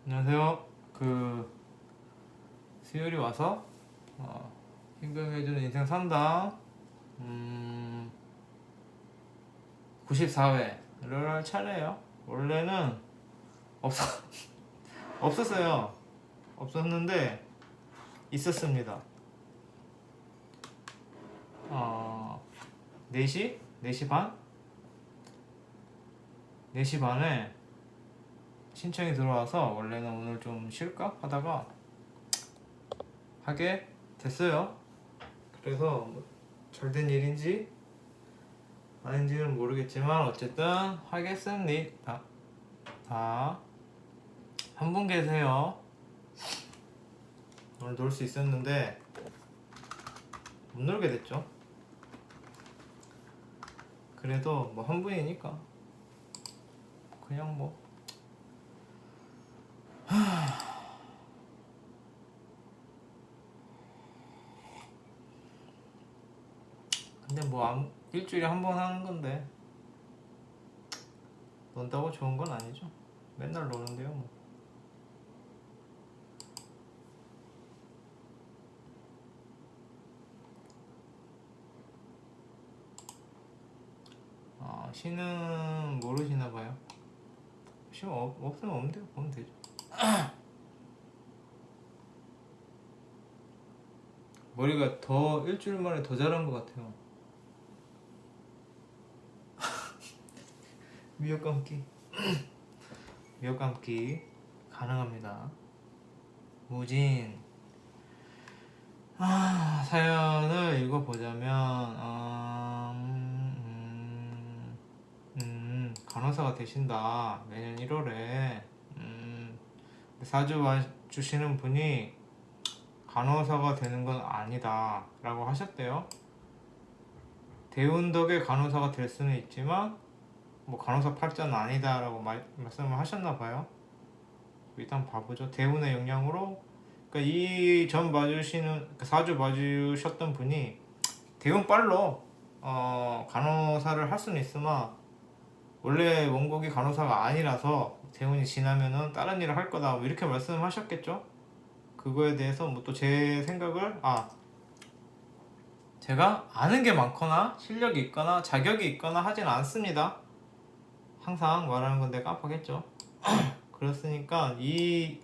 안녕하세요. 수요일이 와서 힘금해주는 인생 상담 94회를 할 차례예요. 원래는 없었어요. 없었는데 있었습니다. 4시? 4시 반? 4시 반에 신청이 들어와서 원래는 오늘 좀 쉴까 하다가 하게 됐어요. 그래서 잘 된 일인지 아닌지는 모르겠지만 어쨌든 하겠습니다. 한 분 계세요. 오늘 놀 수 있었는데 못 놀게 됐죠. 그래도 뭐 한 분이니까 그냥 뭐 근데 뭐 일주일에 한 번 하는 건데 논다고 좋은 건 아니죠. 맨날 노는데요 뭐. 쉬는 모르시나 봐요. 쉬면 없으면 없는 대로 보면 되죠. 머리가 더 일주일 만에 더 자란 것 같아요. 미역 감기 미역 감기 가능합니다. 무진 사연을 읽어보자면 간호사가 되신다. 매년 1월에 사주 주시는 분이 간호사가 되는 건 아니다 라고 하셨대요. 대운 덕에 간호사가 될 수는 있지만 뭐 간호사 팔자는 아니다 라고 말씀을 하셨나 봐요. 일단 봐보죠. 대운의 영향으로 그러니까 이 전 봐주시는 사주 봐주셨던 분이 대운 빨로 간호사를 할 수는 있으나 원래 원곡이 간호사가 아니라서 대운이 지나면은 다른 일을 할 거다 뭐 이렇게 말씀하셨겠죠. 그거에 대해서 뭐 또 제 생각을 제가 아는 게 많거나 실력이 있거나 자격이 있거나 하진 않습니다. 항상 말하는 건데 깜빡했죠. 그렇으니까 이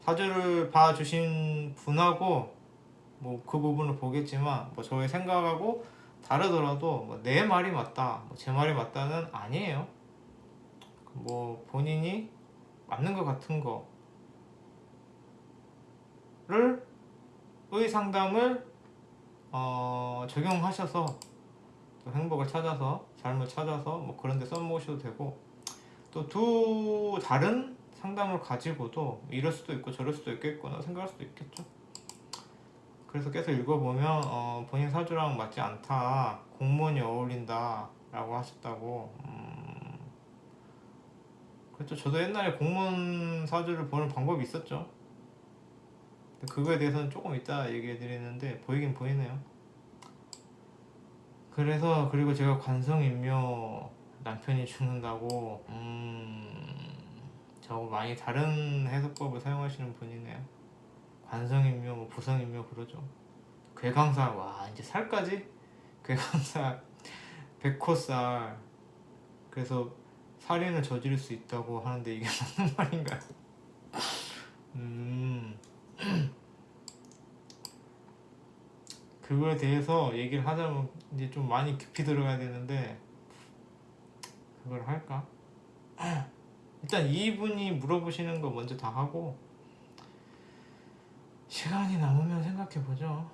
사주를 봐주신 분하고 뭐 그 부분을 보겠지만 뭐 저의 생각하고 다르더라도 뭐 내 말이 맞다, 뭐 제 말이 맞다는 아니에요. 뭐 본인이 맞는 것 같은 거를 상담을 적용하셔서 또 행복을 찾아서 삶을 찾아서 뭐 그런 데 써먹으셔도 되고 또 두 다른 상담을 가지고도 이럴 수도 있고 저럴 수도 있겠구나 생각할 수도 있겠죠. 그래서 계속 읽어보면 본인 사주랑 맞지 않다, 공무원이 어울린다 라고 하셨다고. 그렇죠. 저도 옛날에 공무원 사주를 보는 방법이 있었죠. 그거에 대해서는 조금 이따 얘기해 드리는데 보이긴 보이네요. 그래서 그리고 제가 관성인묘 남편이 죽는다고 저하고 많이 다른 해석법을 사용하시는 분이네요. 관성인묘, 뭐 부성인묘 그러죠. 괴강살, 와 이제 살까지? 괴강살, 백호살. 그래서 살인을 저지를 수 있다고 하는데 이게 맞는 말인가요? 그거에 대해서 얘기를 하자면 이제 좀 많이 깊이 들어가야 되는데 그걸 할까? 일단 이분이 물어보시는 거 먼저 다 하고 시간이 남으면 생각해보죠.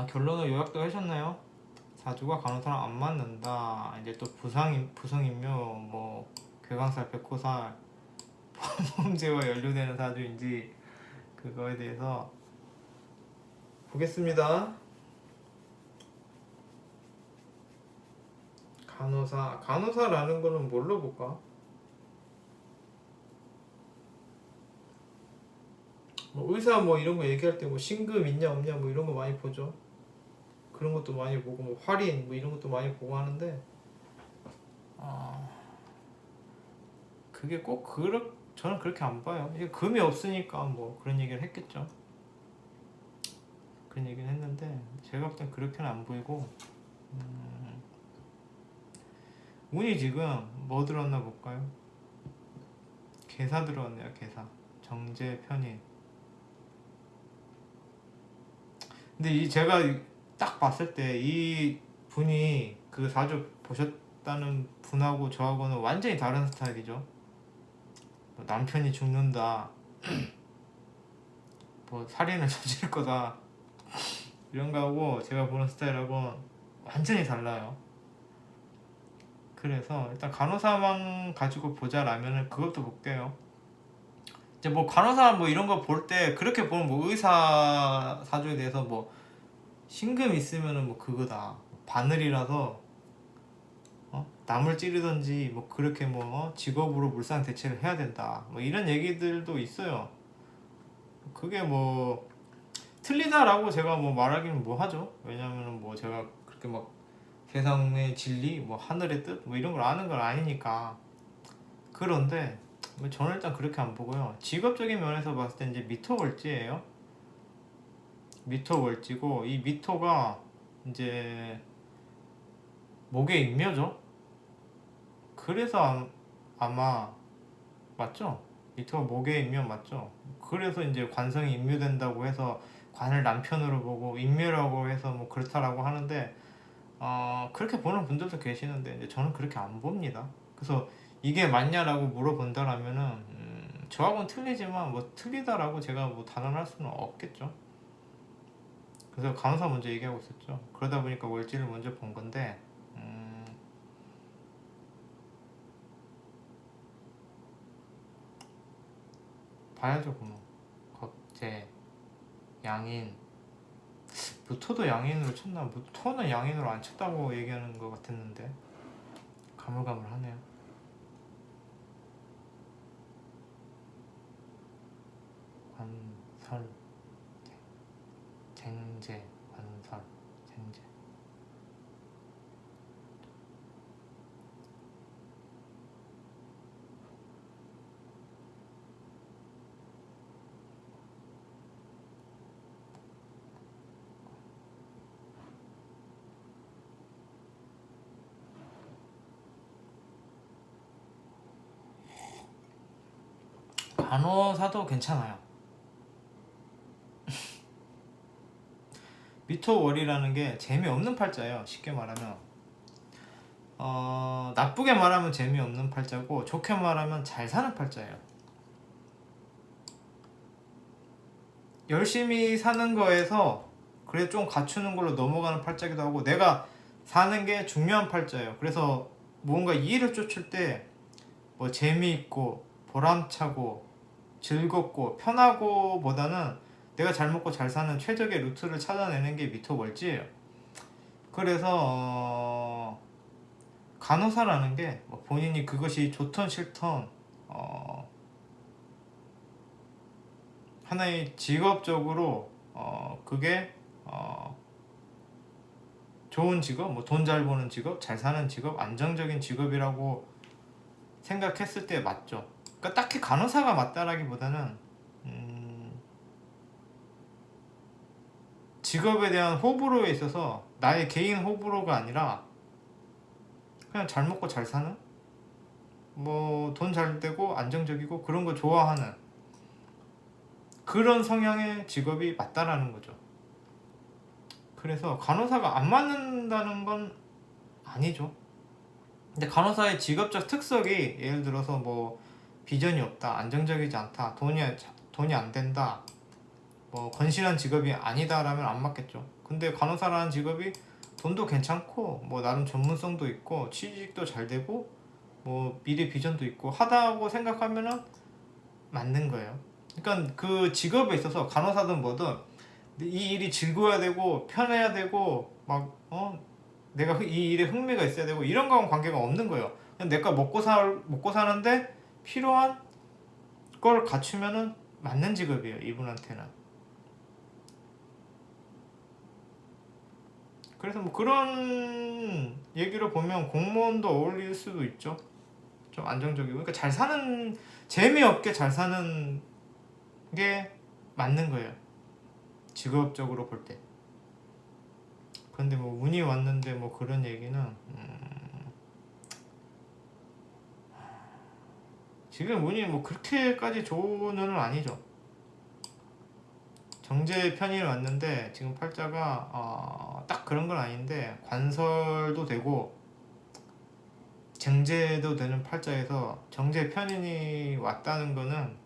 결론을 요약도 하셨나요? 사주가 간호사랑 안 맞는다. 이제 또 부성인묘, 뭐 괴강살, 백호살, 범죄와 연루되는 사주인지 그거에 대해서 보겠습니다. 간호사라는 거는 뭘로 볼까? 뭐 의사 뭐 이런 거 얘기할 때 뭐 신금 있냐 없냐 뭐 이런 거 많이 보죠. 그런 것도 많이 보고 뭐 할인 뭐 이런 것도 많이 보고 하는데 그게 꼭 저는 그렇게 안 봐요. 이게 금이 없으니까 뭐 그런 얘기를 했겠죠. 그런 얘기는 했는데 제가 볼 땐 그렇게는 안 보이고 운이 지금 뭐 들었나 볼까요? 개사 들어왔네요. 개사. 정제 편인. 근데 제가 딱 봤을 때 이 분이 그 사주 보셨다는 분하고 저하고는 완전히 다른 스타일이죠. 뭐 남편이 죽는다, 뭐 살인을 저지를 거다, 이런 거하고 제가 보는 스타일하고 완전히 달라요. 그래서 일단 간호사만 가지고 보자라면은 그것도 볼게요. 이제 뭐 간호사 뭐 이런 거 볼 때 그렇게 보면 뭐 의사 사주에 대해서 뭐 신금 있으면은 뭐 그거다, 바늘이라서 남을 찌르든지 뭐 그렇게 뭐 직업으로 물상 대체를 해야 된다, 뭐 이런 얘기들도 있어요. 그게 뭐 틀리다라고 제가 뭐 말하기는 뭐 하죠. 왜냐면은 뭐 제가 그렇게 막 세상의 진리, 뭐 하늘의 뜻, 뭐 이런 걸 아는 건 아니니까. 그런데 뭐 저는 일단 그렇게 안 보고요. 직업적인 면에서 봤을 때 이제 미토월지예요. 미토월지고 이 미토가 이제 목의 인묘죠. 그래서 아마 맞죠? 미토가 목의 인묘 맞죠? 그래서 이제 관성이 인묘된다고 해서 관을 남편으로 보고 인묘라고 해서 뭐 그렇다라고 하는데 그렇게 보는 분들도 계시는데 이제 저는 그렇게 안 봅니다. 그래서 이게 맞냐라고 물어본다라면은 저하고는 틀리지만 뭐 틀리다라고 제가 뭐 단언할 수는 없겠죠. 그래서 간호사 먼저 얘기하고 있었죠. 그러다 보니까 월지를 먼저 본 건데 봐야죠. 그럼 겁재 양인 무토도 양인으로 쳤나? 무토는 양인으로 안 쳤다고 얘기하는 것 같았는데 가물가물하네요. 관설 쟁제 관설 쟁제 간호사도 괜찮아요. 미토월이라는 게 재미없는 팔자예요. 쉽게 말하면 나쁘게 말하면 재미없는 팔자고 좋게 말하면 잘 사는 팔자예요. 열심히 사는 거에서 그래 좀 갖추는 걸로 넘어가는 팔자기도 하고 내가 사는 게 중요한 팔자예요. 그래서 뭔가 이해를 쫓을 때 뭐 재미있고 보람차고 즐겁고 편하고 보다는 내가 잘 먹고 잘 사는 최적의 루트를 찾아내는 게 미토월지예요. 그래서 간호사라는 게 뭐 본인이 그것이 좋던 싫던 하나의 직업적으로 그게 좋은 직업, 뭐 돈 잘 버는 직업, 잘 사는 직업, 안정적인 직업이라고 생각했을 때 맞죠. 그러니까 딱히 간호사가 맞다라기보다는 직업에 대한 호불호에 있어서 나의 개인 호불호가 아니라 그냥 잘 먹고 잘 사는, 뭐 돈 잘 되고 안정적이고 그런 거 좋아하는 그런 성향의 직업이 맞다라는 거죠. 그래서 간호사가 안 맞는다는 건 아니죠. 근데 간호사의 직업적 특성이 예를 들어서 뭐 비전이 없다, 안정적이지 않다, 돈이 안 된다, 뭐 건실한 직업이 아니다라면 안 맞겠죠. 근데 간호사라는 직업이 돈도 괜찮고 뭐 나름 전문성도 있고 취직도 잘 되고 뭐 미래 비전도 있고 하다고 생각하면은 맞는 거예요. 그러니까 그 직업에 있어서 간호사든 뭐든 이 일이 즐거워야 되고 편해야 되고 막 내가 이 일에 흥미가 있어야 되고 이런 거하고는 관계가 없는 거예요. 그냥 내가 먹고 사는데 필요한 걸 갖추면은 맞는 직업이에요, 이분한테는. 그래서 뭐 그런 얘기로 보면 공무원도 어울릴 수도 있죠. 좀 안정적이고, 그러니까 잘 사는, 재미없게 잘 사는 게 맞는 거예요, 직업적으로 볼 때. 그런데 뭐 운이 왔는데 뭐 그런 얘기는 지금 운이 뭐 그렇게까지 좋은 운은 아니죠. 정제 편이 왔는데 지금 팔자가 딱 그런 건 아닌데, 관설도 되고 정제도 되는 팔자에서 정제 편인이 왔다는 거는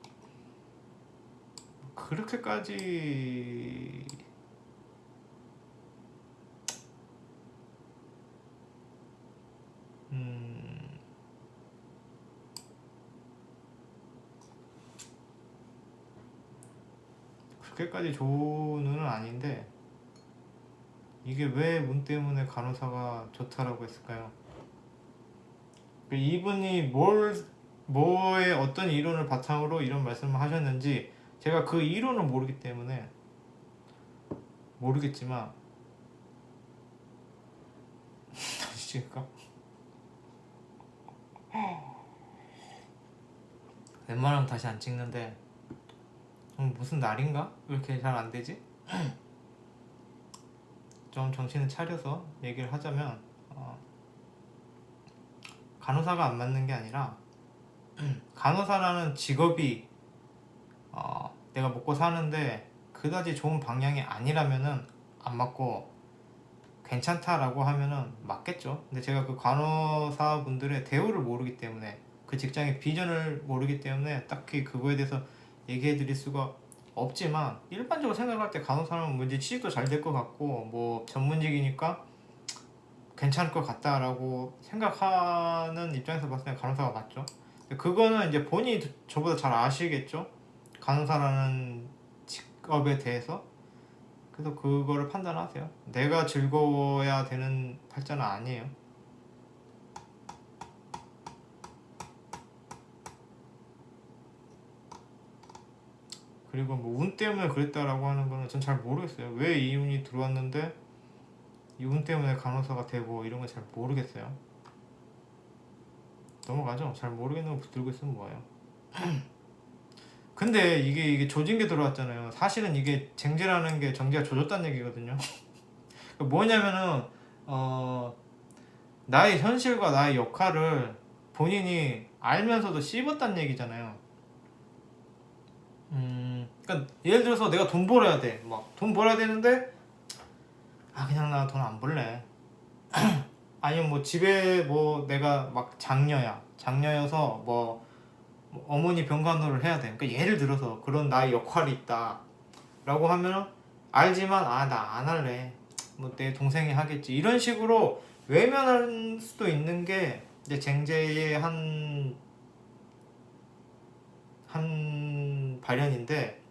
그렇게까지 그렇게까지 좋은 운은 아닌데, 이게 왜 운 때문에 간호사가 좋다라고 했을까요? 이분이 뭐의 어떤 이론을 바탕으로 이런 말씀을 하셨는지 제가 그 이론을 모르기 때문에 모르겠지만 다시 찍을까? 웬만하면 다시 안 찍는데 무슨 날인가? 왜 이렇게 잘 안 되지? 좀 정신을 차려서 얘기를 하자면, 간호사가 안 맞는 게 아니라 간호사라는 직업이 내가 먹고 사는데 그다지 좋은 방향이 아니라면은 안 맞고, 괜찮다라고 하면은 맞겠죠. 근데 제가 그 간호사분들의 대우를 모르기 때문에, 그 직장의 비전을 모르기 때문에 딱히 그거에 대해서 얘기해 드릴 수가 없지만, 일반적으로 생각할 때 간호사는 왠지 취직도 잘 될 것 같고 뭐 전문직이니까 괜찮을 것 같다라고 생각하는 입장에서 봤을 때 간호사가 맞죠. 근데 그거는 이제 본인이 저보다 잘 아시겠죠, 간호사라는 직업에 대해서. 그래서 그거를 판단하세요. 내가 즐거워야 되는 팔자는 아니에요. 그리고 뭐 운 때문에 그랬다라고 하는 거는 전 잘 모르겠어요. 왜 이 운이 들어왔는데 이 운 때문에 간호사가 되고 이런 거 잘 모르겠어요. 넘어가죠. 잘 모르겠는 거 붙들고 있으면 뭐예요. 근데 이게 조진계 들어왔잖아요. 사실은 이게 쟁제라는 게 정제가 조졌다는 얘기거든요. 뭐냐면은 나의 현실과 나의 역할을 본인이 알면서도 씹었다는 얘기잖아요. 그러니까 예를 들어서 내가 돈 벌어야 돼. 막 돈 벌어야 되는데 그냥 나 돈 안 벌래. 아니면 뭐 집에 뭐 내가 막 장녀여서 뭐 어머니 병간호를 해야 돼. 그러니까 예를 들어서 그런 나의 역할이 있다라고 하면 알지만 나 안 할래. 뭐 내 동생이 하겠지. 이런 식으로 외면할 수도 있는 게 이제 쟁제의 한 발현인데,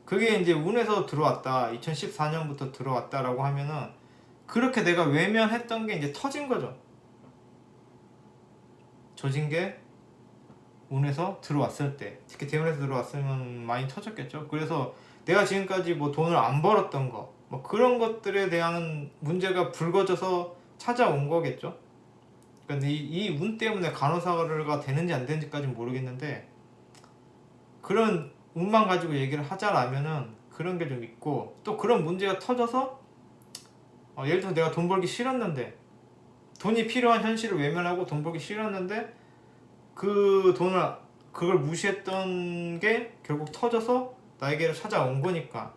그게 이제 운에서 들어왔다, 2014년부터 들어왔다라고 하면은 그렇게 내가 외면했던 게 이제 터진 거죠. 조진 게 운에서 들어왔을 때, 특히 대운에서 들어왔으면 많이 터졌겠죠. 그래서 내가 지금까지 뭐 돈을 안 벌었던 거, 뭐 그런 것들에 대한 문제가 불거져서 찾아온 거겠죠. 그러니까 이 운 때문에 간호사가 되는지 안 되는지까지는 모르겠는데, 그런 운만 가지고 얘기를 하자라면은 그런 게 좀 있고, 또 그런 문제가 터져서 예를 들어서 내가 돈 벌기 싫었는데, 돈이 필요한 현실을 외면하고 돈 벌기 싫었는데 그걸 무시했던 게 결국 터져서 나에게로 찾아온 거니까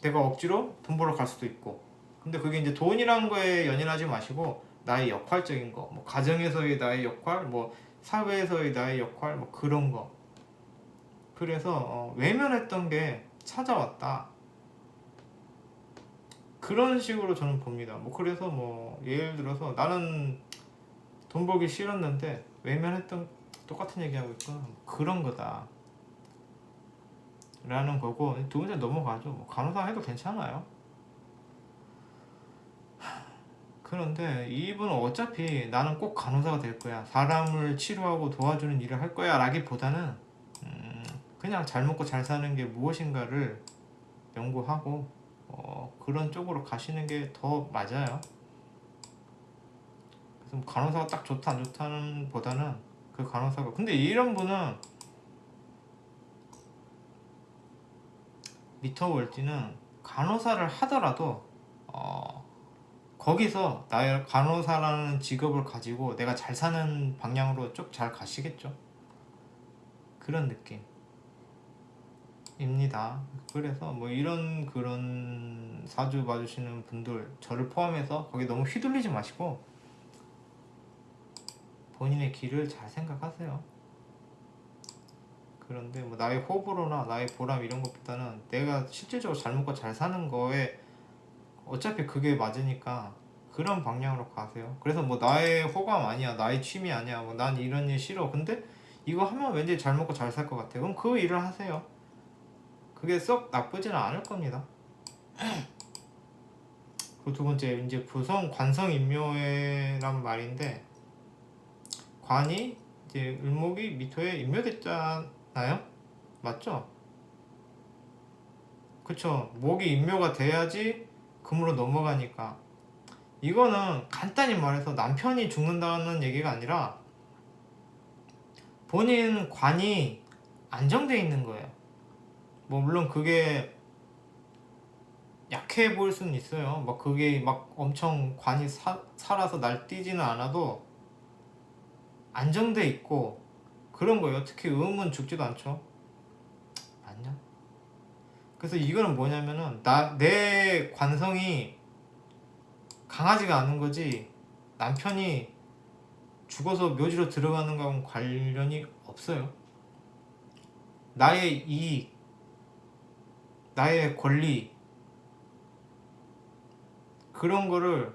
내가 억지로 돈 벌러 갈 수도 있고. 근데 그게 이제 돈이란 거에 연연하지 마시고 나의 역할적인 거, 뭐 가정에서의 나의 역할, 뭐 사회에서의 나의 역할, 뭐 그런 거. 그래서 외면했던 게 찾아왔다, 그런 식으로 저는 봅니다. 뭐 그래서 뭐 예를 들어서 나는 돈 벌기 싫었는데 외면했던, 똑같은 얘기하고 있구나, 그런 거다 라는 거고, 두 번째 넘어가죠. 뭐 간호사 해도 괜찮아요. 그런데 이분은 어차피 나는 꼭 간호사가 될 거야, 사람을 치료하고 도와주는 일을 할 거야 라기보다는 그냥 잘 먹고 잘 사는 게 무엇인가를 연구하고 그런 쪽으로 가시는 게 더 맞아요. 그래서 간호사가 딱 좋다 안 좋다는 보다는 그 간호사가, 근데 이런 분은 미터 월지는 간호사를 하더라도 거기서 나의 간호사라는 직업을 가지고 내가 잘 사는 방향으로 쭉 잘 가시겠죠. 그런 느낌입니다. 그래서 뭐 이런 그런 사주 봐주시는 분들, 저를 포함해서 거기 너무 휘둘리지 마시고 본인의 길을 잘 생각하세요. 그런데 뭐 나의 호불호나 나의 보람 이런 것보다는 내가 실질적으로 잘 먹고 잘 사는 거에 어차피 그게 맞으니까 그런 방향으로 가세요. 그래서 뭐 나의 호감 아니야, 나의 취미 아니야, 뭐 난 이런 일 싫어, 근데 이거 하면 왠지 잘 먹고 잘 살 것 같아, 그럼 그 일을 하세요. 그게 썩 나쁘지는 않을 겁니다. 그 두 번째, 이제 부성 관성인묘회란 말인데, 관이 이제 을목이 미토에 인묘됐잖아요, 맞죠? 그쵸. 목이 인묘가 돼야지 금으로 넘어가니까. 이거는 간단히 말해서 남편이 죽는다는 얘기가 아니라 본인 관이 안정돼 있는 거예요. 뭐 물론 그게 약해 보일 수는 있어요. 막 그게 막 엄청 관이 살아서 날뛰지는 않아도 안정돼 있고 그런 거예요. 특히 음은 죽지도 않죠. 맞냐? 그래서 이거는 뭐냐면은 내 관성이 강하지가 않은 거지, 남편이 죽어서 묘지로 들어가는 거하고는 관련이 없어요. 나의 이익, 나의 권리, 그런 거를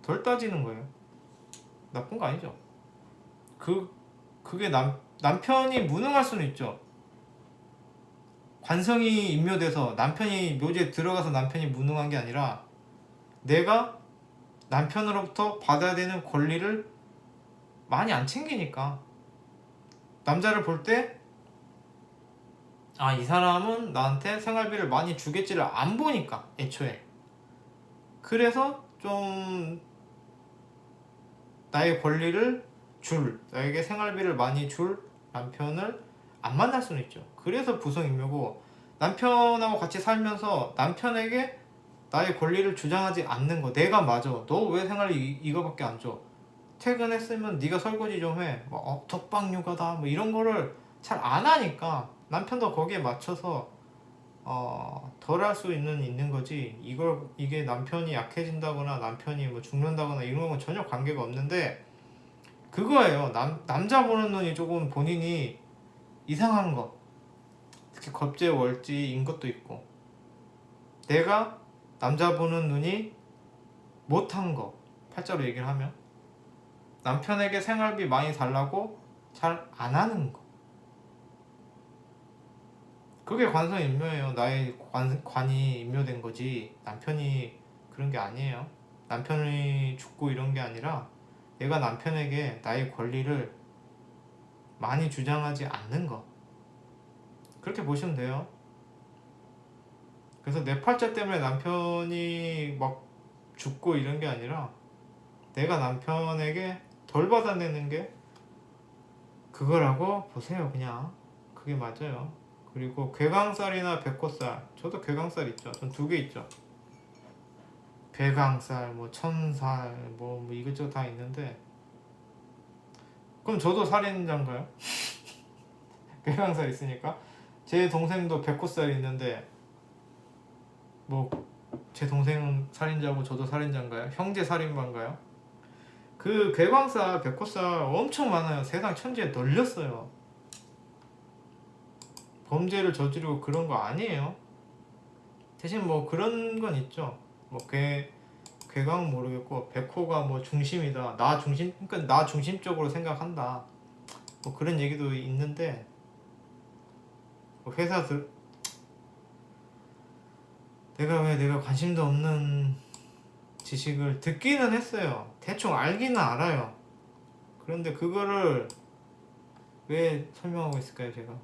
덜 따지는 거예요. 나쁜 거 아니죠. 그게 남편이 무능할 수는 있죠. 관성이 인묘돼서 남편이 묘지에 들어가서 남편이 무능한 게 아니라 내가 남편으로부터 받아야 되는 권리를 많이 안 챙기니까, 남자를 볼 때 아, 이 사람은 나한테 생활비를 많이 주겠지를 안 보니까 애초에. 그래서 좀 나의 권리를 나에게 생활비를 많이 줄 남편을 안 만날 수는 있죠. 그래서 부성인묘고, 남편하고 같이 살면서 남편에게 나의 권리를 주장하지 않는 거. 내가 맞아, 너 왜 생활비 이거밖에 안 줘, 퇴근했으면 네가 설거지 좀 해, 뭐 독박 육아다, 뭐 이런 거를 잘 안 하니까 남편도 거기에 맞춰서 덜 할 수 있는 거지. 이게 남편이 약해진다거나 남편이 뭐 죽는다거나 이런 건 전혀 관계가 없는데, 그거예요. 남자 보는 눈이 조금 본인이 이상한 거, 특히 겁재 월지인 것도 있고, 내가 남자 보는 눈이 못한 거, 팔자로 얘기를 하면 남편에게 생활비 많이 달라고 잘 안 하는 거, 그게 관성인묘예요. 나의 관이 인묘된 거지, 남편이 그런 게 아니에요. 남편이 죽고 이런 게 아니라 내가 남편에게 나의 권리를 많이 주장하지 않는 거, 그렇게 보시면 돼요. 그래서 내 팔자 때문에 남편이 막 죽고 이런 게 아니라 내가 남편에게 덜 받아내는 게 그거라고 보세요. 그냥 그게 맞아요. 그리고 괴강살이나 백호살, 저도 괴강살 있죠. 전 두 개 있죠. 괴강살, 뭐 천살, 뭐 이것저것 다 있는데, 그럼 저도 살인자인가요? 괴강살 있으니까. 제 동생도 백호살 있는데 뭐 제 동생은 살인자고 저도 살인자인가요? 형제 살인마인가요? 그 괴광살, 백호살 엄청 많아요. 세상 천지에 널렸어요. 범죄를 저지르고 그런 거 아니에요. 대신 뭐 그런 건 있죠. 뭐 괴광은 모르겠고 백호가 뭐 중심이다, 그러니까 나 중심적으로 생각한다, 뭐 그런 얘기도 있는데, 뭐 내가 관심도 없는 지식을 듣기는 했어요. 대충 알기는 알아요. 그런데 그거를 왜 설명하고 있을까요, 제가?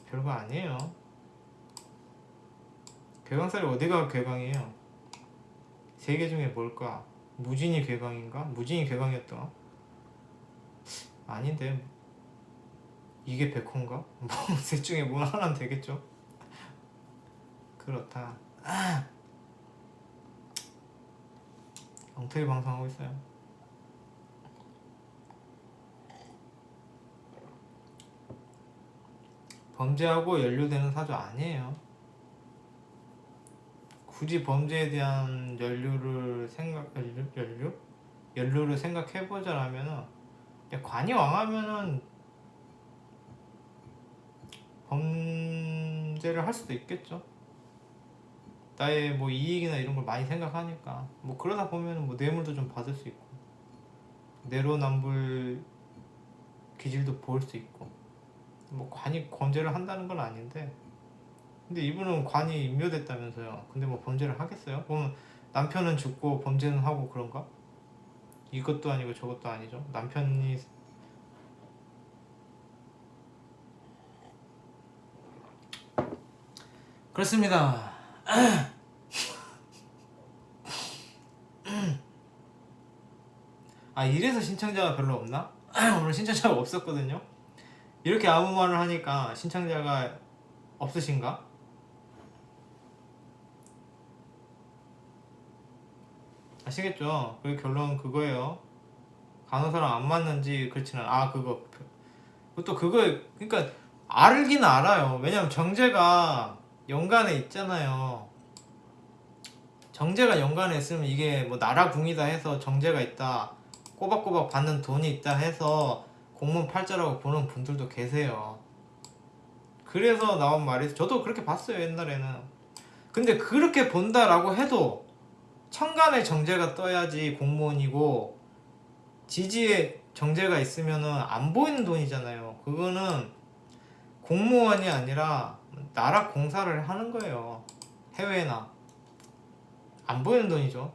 별거 아니에요. 괴강살이 어디가 괴강이에요? 세 개 중에 뭘까? 무진이 괴강인가? 무진이 괴강이었던 아닌데 이게 백호인가? 뭐 셋 중에 뭐 하나는 되겠죠. 그렇다. 엉터리 방송하고 있어요. 범죄하고 연루되는 사주 아니에요. 굳이 범죄에 대한 연루를 생각해보자라면은 관이 왕하면은 범죄를 할 수도 있겠죠. 나의 뭐 이익이나 이런 걸 많이 생각하니까 뭐 그러다 보면은 뭐 뇌물도 좀 받을 수 있고 내로남불 기질도 보일 수 있고 뭐 관이 범죄를 한다는 건 아닌데 근데 이분은 관이 임묘됐다면서요. 근데 뭐 범죄를 하겠어요? 그럼 남편은 죽고 범죄는 하고 그런가? 이것도 아니고 저것도 아니죠. 남편이 그렇습니다. 아 이래서 신청자가 별로 없나? 오늘 신청자가 없었거든요. 이렇게 아무 말을 하니까 신청자가 없으신가? 아시겠죠? 그 결론 그거예요. 간호사랑 안 맞는지 그렇지는 그것도 그거 그러니까 알긴 알아요. 왜냐면 정제가 연간에 있잖아요. 정제가 연간에 있으면 이게 뭐 나라궁이다 해서 정제가 있다 꼬박꼬박 받는 돈이 있다 해서 공문 팔자라고 보는 분들도 계세요. 그래서 나온 말이 저도 그렇게 봤어요 옛날에는. 근데 그렇게 본다라고 해도 천간에 정제가 떠야지 공무원이고 지지에 정제가 있으면은 안 보이는 돈이잖아요. 그거는 공무원이 아니라 나라 공사를 하는 거예요. 해외나 안 보이는 돈이죠.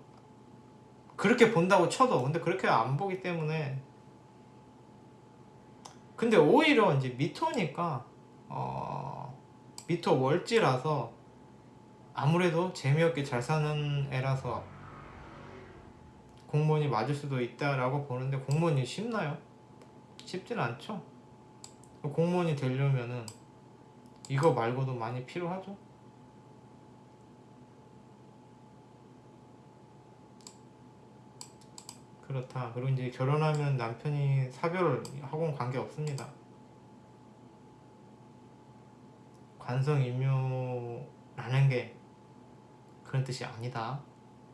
그렇게 본다고 쳐도 근데 그렇게 안 보기 때문에 근데 오히려 이제 미토니까 미토 월지라서 아무래도 재미없게 잘 사는 애라서 공무원이 맞을 수도 있다라고 보는데 공무원이 쉽나요? 쉽진 않죠. 공무원이 되려면은 이거 말고도 많이 필요하죠. 그렇다. 그리고 이제 결혼하면 남편이 사별하고는 관계 없습니다. 관성임묘라는 게 그런 뜻이 아니다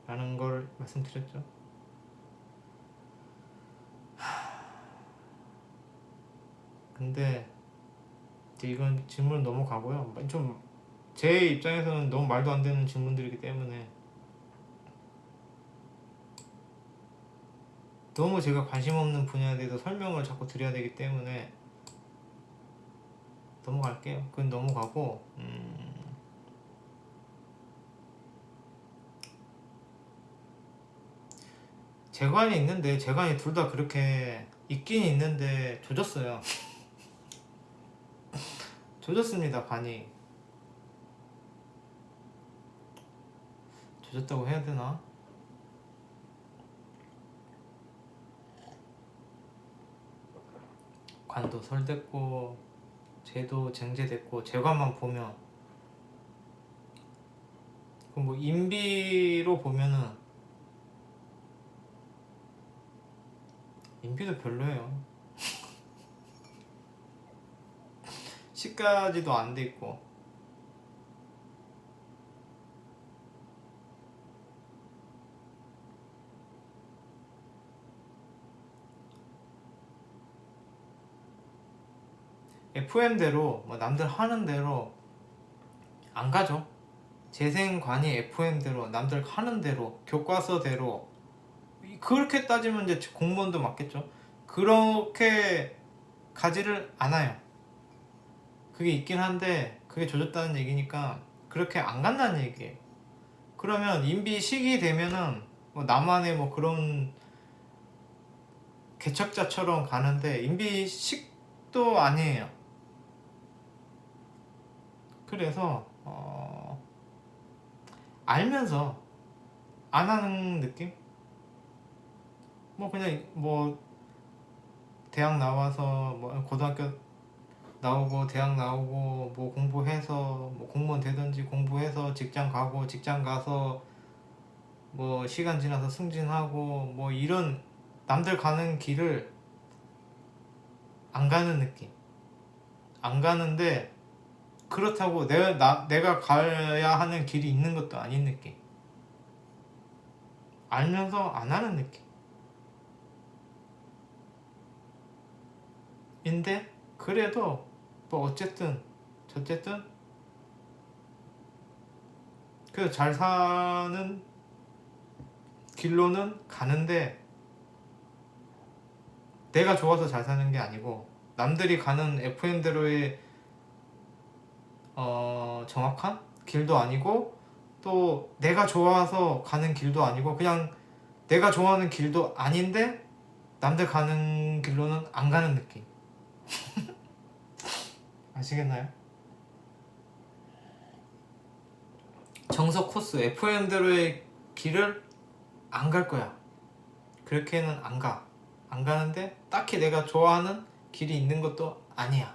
라는 걸 말씀드렸죠. 근데 이제 이건 질문 넘어가고요. 좀 제 입장에서는 너무 말도 안 되는 질문들이기 때문에 너무 제가 관심 없는 분야에 대해서 설명을 자꾸 드려야 되기 때문에 넘어갈게요. 그건 넘어가고 재관이 있는데 재관이 둘 다 그렇게 있긴 있는데 조졌어요. 조졌습니다. 관이 조졌다고 해야 되나? 관도 설됐고 제도 쟁제됐고 재관만 보면 그 뭐 인비로 보면은 인비도 별로예요. 시까지도 안 돼 있고 FM대로 뭐 남들 하는 대로 안 가죠. 재생관이 FM대로 남들 하는 대로 교과서대로 그렇게 따지면 이제 공무원도 맞겠죠. 그렇게 가지를 않아요. 그게 있긴 한데 그게 조졌다는 얘기니까 그렇게 안 간다는 얘기예요. 그러면 인비 시기 되면은 뭐 나만의 뭐 그런 개척자처럼 가는데 인비 식도 아니에요. 그래서 알면서 안 하는 느낌? 뭐 그냥 뭐 대학 나와서 뭐 고등학교 나오고 대학 나오고 뭐 공부해서 뭐 공무원 되든지 공부해서 직장 가고 직장 가서 뭐 시간 지나서 승진하고 뭐 이런 남들 가는 길을 안 가는 느낌. 안 가는데 그렇다고 내가 가야 하는 길이 있는 것도 아닌 느낌. 알면서 안 하는 느낌. 인데 그래도 뭐 어쨌든 저쨌든 그 잘 사는 길로는 가는데 내가 좋아서 잘 사는 게 아니고 남들이 가는 FM대로의 정확한 길도 아니고 또 내가 좋아서 가는 길도 아니고 그냥 내가 좋아하는 길도 아닌데 남들 가는 길로는 안 가는 느낌. 아시겠나요? 정석 코스 FM대로의 길을 안 갈 거야. 그렇게는 안 가. 안 가는데 딱히 내가 좋아하는 길이 있는 것도 아니야.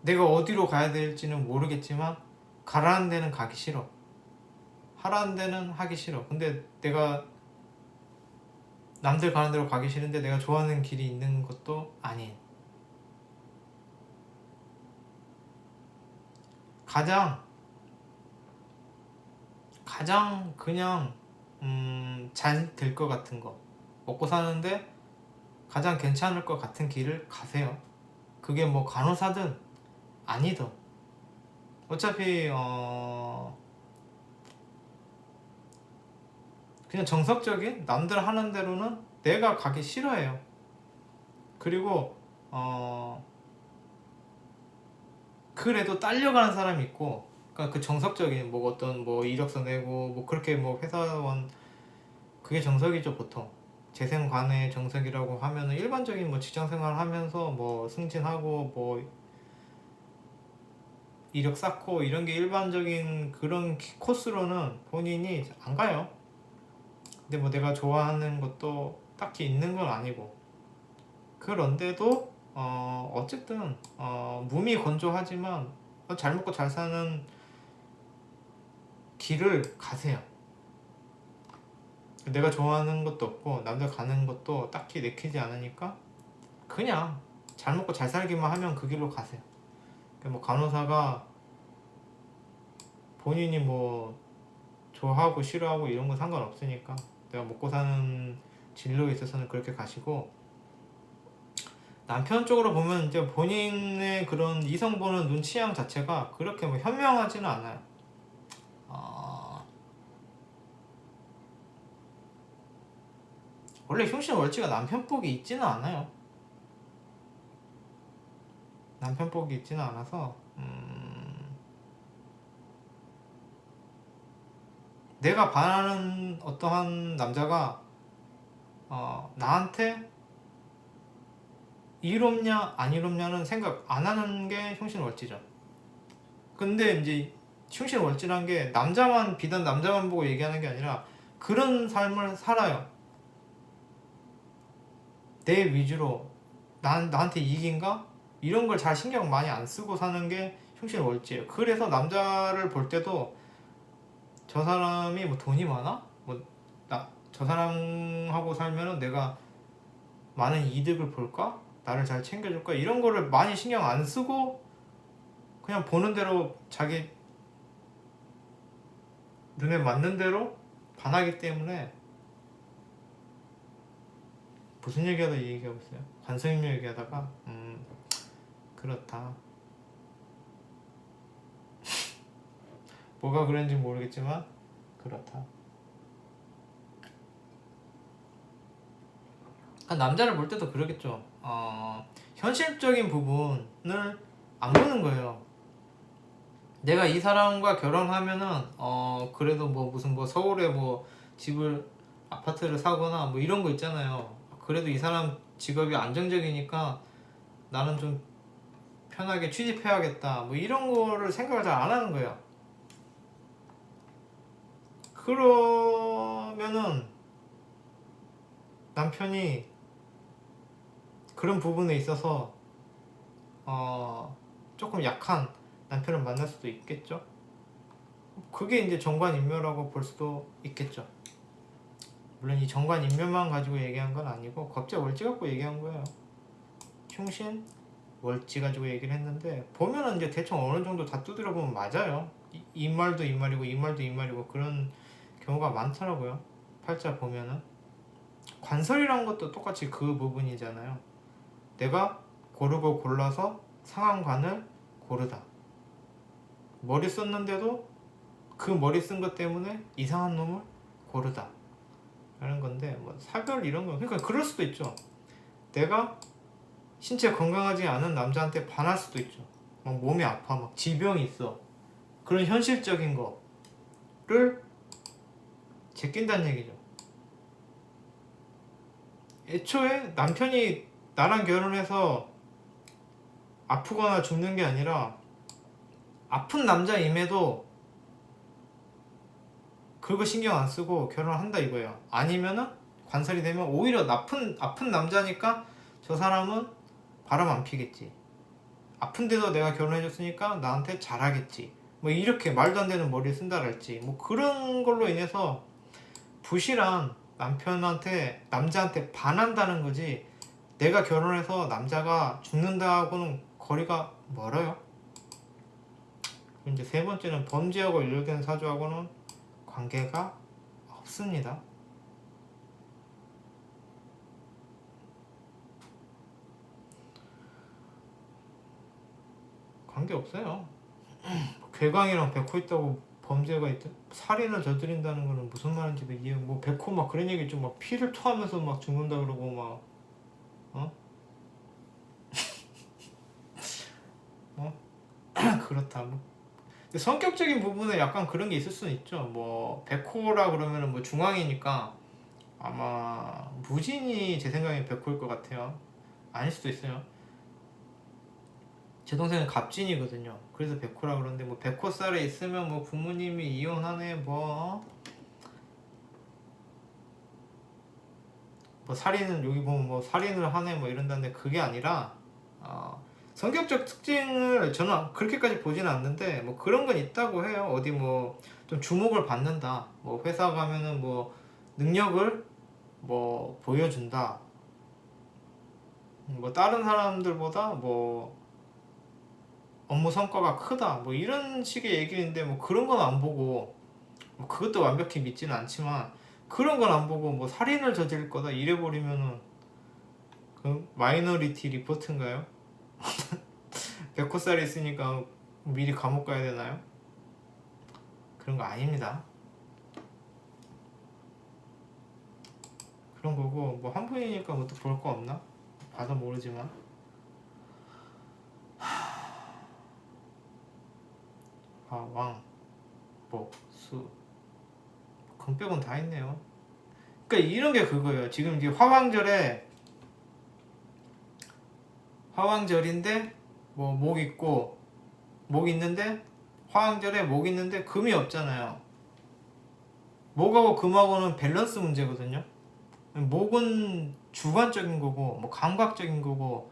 내가 어디로 가야 될지는 모르겠지만 가라는 데는 가기 싫어. 하라는 데는 하기 싫어. 근데 내가 남들 가는 대로 가기 싫은데 내가 좋아하는 길이 있는 것도 아닌. 가장 그냥 잘 될 것 같은 거 먹고 사는데 가장 괜찮을 것 같은 길을 가세요. 그게 뭐 간호사든 아니든 어차피 그냥 정석적인 남들 하는 대로는 내가 가기 싫어해요. 그리고 그래도 딸려가는 사람이 있고, 그러니까 그 정석적인 뭐 어떤 뭐 이력서 내고 뭐 그렇게 뭐 회사원, 그게 정석이죠 보통. 재생 관의 정석이라고 하면은 일반적인 뭐 직장 생활 하면서 뭐 승진하고 뭐 이력 쌓고 이런 게 일반적인 그런 코스로는 본인이 안 가요. 근데 뭐 내가 좋아하는 것도 딱히 있는 건 아니고, 그런데도 어쨌든 몸이 건조하지만 잘 먹고 잘 사는 길을 가세요. 내가 좋아하는 것도 없고 남들 가는 것도 딱히 내키지 않으니까 그냥 잘 먹고 잘 살기만 하면 그 길로 가세요. 뭐 간호사가 본인이 뭐 좋아하고 싫어하고 이런 건 상관없으니까 내가 먹고 사는 진로에 있어서는 그렇게 가시고, 남편 쪽으로 보면 이제 본인의 그런 이성 보는 눈 취향 자체가 그렇게 뭐 현명하지는 않아요. 원래 흉신월치가 남편 복이 있지는 않아요. 남편 복이 있지는 않아서 내가 바라는 어떠한 남자가 나한테 이롭냐 안 이롭냐는 생각 안 하는 게 흉신월치죠. 근데 이제 흉신월치란 게 남자만 비단 남자만 보고 얘기하는 게 아니라 그런 삶을 살아요. 내 위주로 나한테 이익인가? 이런 걸 잘 신경 많이 안 쓰고 사는 게 흉신월치예요. 그래서 남자를 볼 때도 저 사람이 뭐 돈이 많아? 뭐 저 사람하고 살면은 내가 많은 이득을 볼까? 나를 잘 챙겨줄까? 이런 거를 많이 신경 안 쓰고 그냥 보는 대로 자기 눈에 맞는 대로 반하기 때문에. 무슨 얘기하다 이 얘기하고 있어요? 관성임료 얘기하다가 그렇다. 뭐가 그런지 모르겠지만 그렇다. 남자를 볼 때도 그러겠죠. 현실적인 부분을 안 보는 거예요. 내가 이 사람과 결혼하면은 그래도 뭐 무슨 뭐 서울에 뭐 집을 아파트를 사거나 뭐 이런 거 있잖아요. 그래도 이 사람 직업이 안정적이니까 나는 좀 편하게 취직해야겠다 뭐 이런 거를 생각을 잘 안 하는 거예요. 그러면은 남편이 그런 부분에 있어서 조금 약한 남편을 만날 수도 있겠죠. 그게 이제 정관인묘라고 볼 수도 있겠죠. 물론 이 정관인묘만 가지고 얘기한 건 아니고 겁재 월지 갖고 얘기한 거예요. 충신 월지 가지고 얘기를 했는데 보면은 이제 대충 어느 정도 다 두드려 보면 맞아요. 이 말도 이 말이고 이 말도 이 말이고 그런 경우가 많더라고요. 팔자 보면은 관설이란 것도 똑같이 그 부분이잖아요. 내가 고르고 골라서 상황관을 고르다. 머리 썼는데도 그 머리 쓴 것 때문에 이상한 놈을 고르다 라는 건데, 뭐 사별 이런 거, 그러니까 그럴 수도 있죠. 내가 신체 건강하지 않은 남자한테 반할 수도 있죠. 막 몸이 아파, 막 지병이 있어. 그런 현실적인 거를 제낀다는 얘기죠. 애초에 남편이 나랑 결혼해서 아프거나 죽는 게 아니라 아픈 남자임에도 그거 신경 안 쓰고 결혼한다 이거예요. 아니면은 관살이 되면 오히려 아픈 남자니까 저 사람은 바람 안 피겠지. 아픈데도 내가 결혼해줬으니까 나한테 잘하겠지. 뭐 이렇게 말도 안 되는 머리를 쓴다랄지 뭐 그런 걸로 인해서 부실한 남자한테 반한다는 거지, 내가 결혼해서 남자가 죽는다고는 거리가 멀어요. 이제 세 번째는 범죄하고 연결된 사주하고는 관계가 없습니다. 관계 없어요. 괴광이랑 백호 있다고 범죄가 있다, 살인을 저지른다는 거는 무슨 말인지도 이해. 뭐 백호 막 그런 얘기 좀 막 피를 토하면서 막 죽는다 그러고 막 그렇다. 뭐 성격적인 부분에 약간 그런 게 있을 수는 있죠. 뭐 백호라 그러면은 뭐 중앙이니까 아마 무진이 제 생각엔 백호일 것 같아요. 아닐 수도 있어요. 제 동생은 갑진이거든요. 그래서 백호라 그러는데 뭐 백호살에 있으면 뭐 부모님이 이혼하네 뭐 살인은 여기 보면 뭐 살인을 하네 뭐 이런다는데 그게 아니라 성격적 특징을 저는 그렇게까지 보지는 않는데 뭐 그런 건 있다고 해요. 어디 뭐 좀 주목을 받는다. 뭐 회사 가면은 뭐 능력을 뭐 보여준다. 뭐 다른 사람들보다 뭐 업무 성과가 크다. 뭐 이런 식의 얘기인데 뭐 그런 건 안 보고 뭐 그것도 완벽히 믿지는 않지만 그런 건 안 보고 뭐 살인을 저지를 거다 이래 버리면은 그 마이너리티 리포트인가요? 백호살이 있으니까 미리 감옥 가야 되나요? 그런 거 아닙니다. 그런 거고 뭐 한 분이니까 뭐 또 볼 거 없나? 봐도 모르지만 왕, 복, 수, 금백은 다 있네요. 그러니까 이런 게 그거예요. 지금 이제 화왕절인데 뭐 목 있는데 화왕절에 목 있는데 금이 없잖아요. 목하고 금하고는 밸런스 문제거든요. 목은 주관적인 거고 뭐 감각적인 거고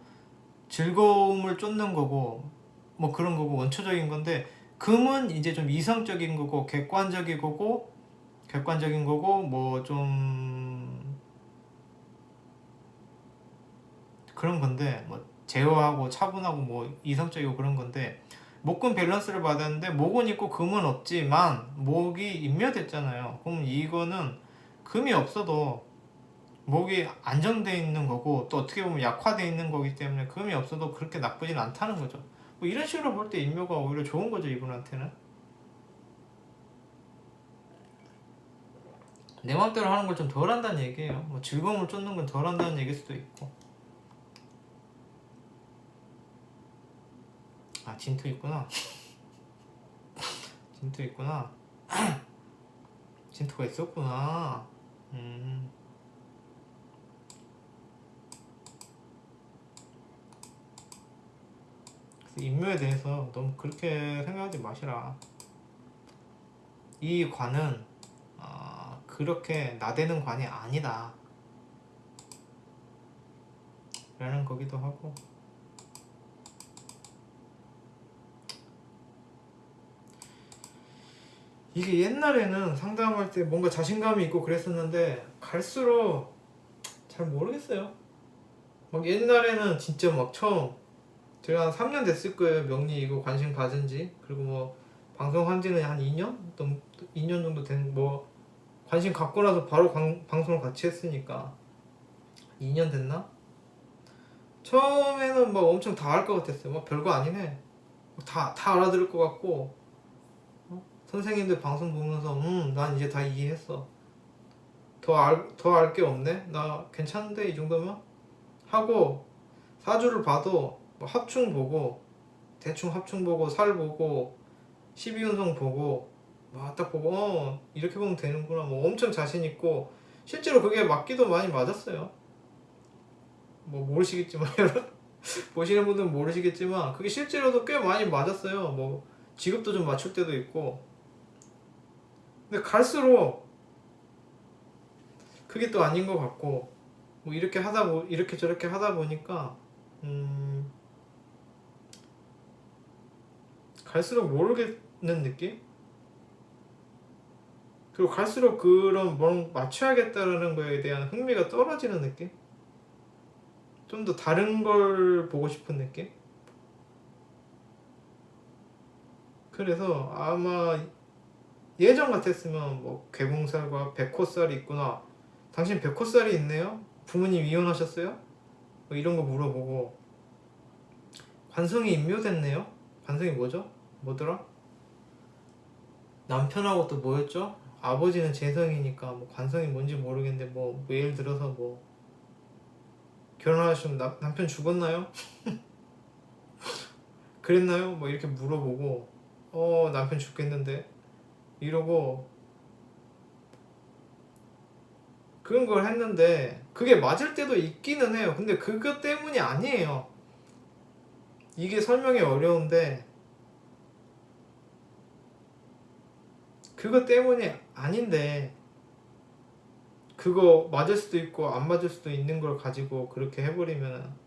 즐거움을 쫓는 거고 뭐 그런 거고 원초적인 건데, 금은 이제 좀 이성적인 거고 객관적인 거고 뭐 좀 그런 건데, 뭐 제어하고 차분하고 뭐 이성적이고 그런 건데, 목금 밸런스를 받았는데 목은 있고 금은 없지만 목이 인묘됐잖아요. 그럼 이거는 금이 없어도 목이 안정돼 있는 거고 또 어떻게 보면 약화돼 있는 거기 때문에 금이 없어도 그렇게 나쁘진 않다는 거죠. 뭐 이런 식으로 볼 때 인묘가 오히려 좋은 거죠, 이분한테는. 내 맘대로 하는 걸 좀 덜 한다는 얘기예요. 뭐 즐거움을 쫓는 건 덜 한다는 얘기일 수도 있고. 진토 있구나. 진토 있구나. 진토가 있었구나. 그래서 인묘에 대해서 너무 그렇게 생각하지 마시라. 이 관은 그렇게 나대는 관이 아니다 라는 거기도 하고, 이게 옛날에는 상담할 때 뭔가 자신감이 있고 그랬었는데 갈수록 잘 모르겠어요. 막 옛날에는 진짜 막 처음 제가 한 3년 됐을 거예요, 명리 이거 관심 가진 지. 그리고 뭐 방송한 지는 한 2년? 2년 정도 된, 뭐 관심 갖고 나서 바로 방송을 같이 했으니까 2년 됐나? 처음에는 막 엄청 다 할 것 같았어요. 막 별거 아니네, 다 알아들을 것 같고, 선생님들 방송 보면서 난 이제 다 이해했어, 더 알 게 없네, 나 괜찮은데 이 정도면? 하고 사주를 봐도 뭐 합충 보고, 대충 합충 보고, 살 보고, 12운성 보고, 막 딱 보고 이렇게 보면 되는구나, 뭐 엄청 자신 있고, 실제로 그게 맞기도 많이 맞았어요. 뭐 모르시겠지만 보시는 분들은 모르시겠지만 그게 실제로도 꽤 많이 맞았어요. 뭐 직업도 좀 맞출 때도 있고. 근데 갈수록 그게 또 아닌 것 같고, 뭐 이렇게 저렇게 하다 보니까 갈수록 모르겠는 느낌? 그리고 갈수록 그런 뭘 맞춰야겠다라는 거에 대한 흥미가 떨어지는 느낌? 좀 더 다른 걸 보고 싶은 느낌? 그래서 아마 예전 같았으면 뭐 괴공살과 백호살이 있구나, 당신 백호살이 있네요? 부모님 이혼하셨어요? 뭐 이런 거 물어보고, 관성이 임묘됐네요? 관성이 뭐죠? 뭐더라? 남편하고 또 뭐였죠? 아버지는 재성이니까 뭐 관성이 뭔지 모르겠는데, 뭐 예를 들어서 뭐 결혼하시면 남편 죽었나요? 그랬나요? 뭐 이렇게 물어보고, 남편 죽겠는데 이러고 그런 걸 했는데 그게 맞을 때도 있기는 해요. 근데 그것 때문이 아니에요. 이게 설명이 어려운데 그것 때문이 아닌데, 그거 맞을 수도 있고 안 맞을 수도 있는 걸 가지고 그렇게 해버리면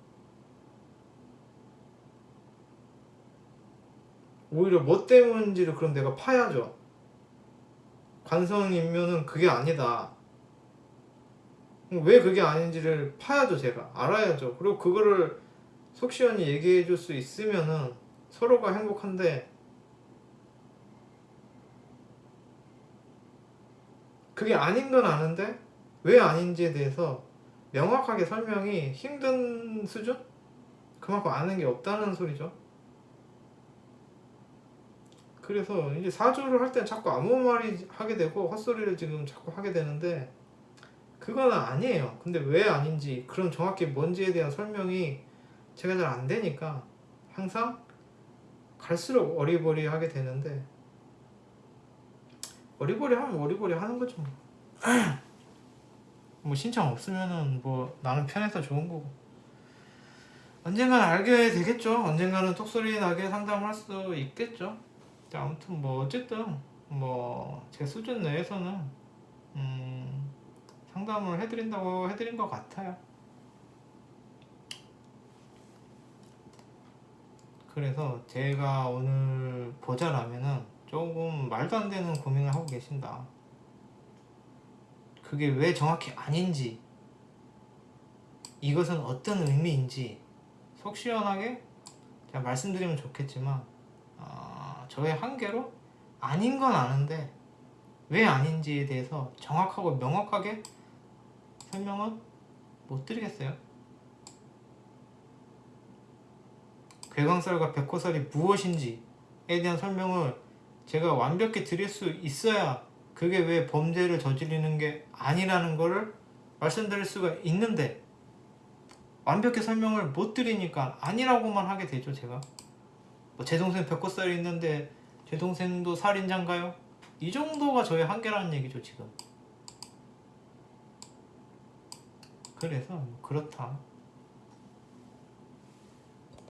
오히려 뭐 때문인지를 그럼 내가 파야죠. 관성이면은 그게 아니다, 왜 그게 아닌지를 파야죠. 제가 알아야죠. 그리고 그거를 속 시원히 얘기해 줄 수 있으면은 서로가 행복한데, 그게 아닌 건 아는데 왜 아닌지에 대해서 명확하게 설명이 힘든 수준? 그만큼 아는 게 없다는 소리죠. 그래서 이제 사주를 할 때는 자꾸 아무 말이 하게 되고 헛소리를 지금 자꾸 하게 되는데 그건 아니에요. 근데 왜 아닌지, 그런 정확히 뭔지에 대한 설명이 제가 잘 안 되니까 항상 갈수록 어리버리하게 되는데, 어리버리하면 어리버리 하는 거죠. 뭐 신청 없으면은 뭐 나는 편해서 좋은 거고, 언젠가는 알게 되겠죠. 언젠가는 톡소리 나게 상담할 수 있겠죠. 아무튼 뭐 어쨌든 뭐 제 수준 내에서는 상담을 해드린다고 해드린 것 같아요. 그래서 제가 오늘 보자라면은 조금 말도 안 되는 고민을 하고 계신다, 그게 왜 정확히 아닌지, 이것은 어떤 의미인지 속 시원하게 제가 말씀드리면 좋겠지만, 저의 한계로 아닌 건 아는데 왜 아닌지에 대해서 정확하고 명확하게 설명은 못 드리겠어요. 괴강살과 백호살이 무엇인지에 대한 설명을 제가 완벽히 드릴 수 있어야 그게 왜 범죄를 저지르는 게 아니라는 거를 말씀드릴 수가 있는데, 완벽히 설명을 못 드리니까 아니라고만 하게 되죠. 제가 뭐 제 동생 백호살이 있는데 제 동생도 살인자인가요? 이 정도가 저의 한계라는 얘기죠 지금. 그래서 그렇다.